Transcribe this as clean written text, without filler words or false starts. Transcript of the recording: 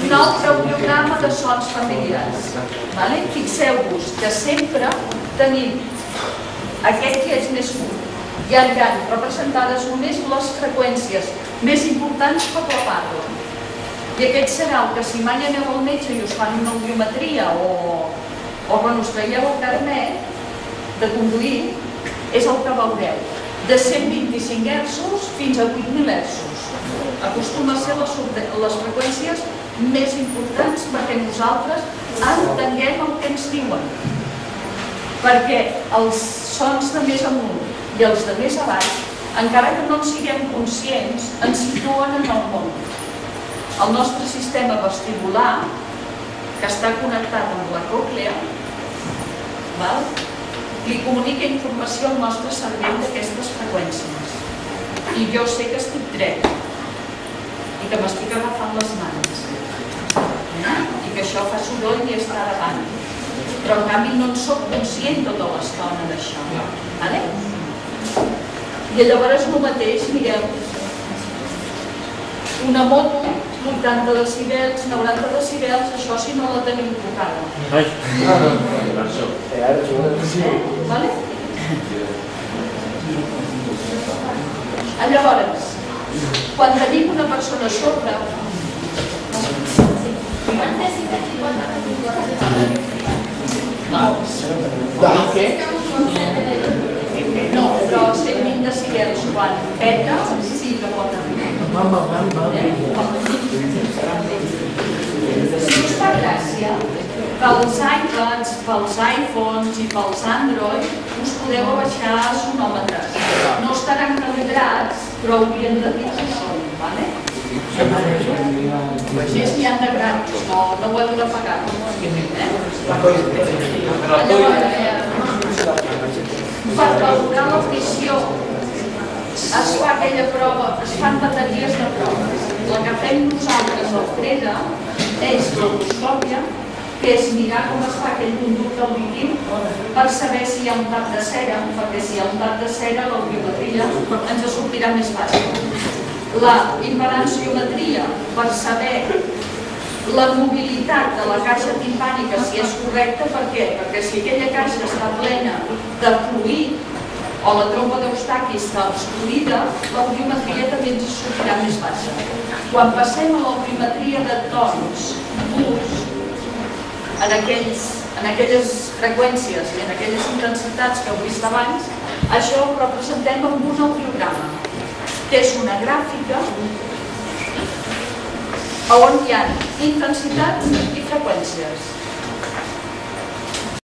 Un altre programa de sons familiars. Fixeu-vos que sempre tenim aquest que és més curt. Hi ha representades només les freqüències més importants per la parla. I aquest serà el que si mai aneu al metge i us fan una audiometria o quan us traieu el carnet de conduir, és el que veureu. De 125 Hz fins a 8.000 Hz. Acostuma a ser les freqüències més importants perquè nosaltres entenguem el que ens diuen. Perquè els sons de més amunt i els de més avall, encara que no en siguem conscients, ens situen en el món. El nostre sistema vestibular, que està connectat amb la còclea, li comunica informació al nostre cervell d'aquestes freqüències. I jo sé que estic dret i que m'estic agafant les mans i que això fa soroll i està davant. Però en canvi no en soc conscient tota l'estona d'això. I llavors el mateix, mireu, una moto, 80 decibels, 90 decibels, això si no la tenim tocada. Llavors, quan tenim una persona sorda, no, però 120 decibels quan peta sí que pot arribar. Si us fa gràcia, pels iPads, pels iPhones i pels Android us podeu baixar sonòmetres. No estaran calibrats, però haurien de dir que són, Així n'hi ha de gratis, no ho heu de pagar. Per valorar l'audició es fa aquella prova, es fan bateries de proves. La que fem nosaltres al FREDA és l'otoscòpia, que és mirar com es fa aquell conducte auditiu per saber si hi ha un tap de cera, perquè si hi ha un tap de cera l'audiometria ens sortirà més fàcil. La impedànciometria per saber la mobilitat de la caixa timpànica si és correcta, per què? Perquè si aquella caixa està plena de fluid o la trompa d'Eustaqui està obstruïda, l'audiometria també ens sortirà més baixa. Quan passem a l'audiometria de tons purs, en aquelles freqüències i en aquelles intensitats que heu vist abans, això ho representem amb un audiograma, que és una gràfica on hi ha intensitats i freqüències.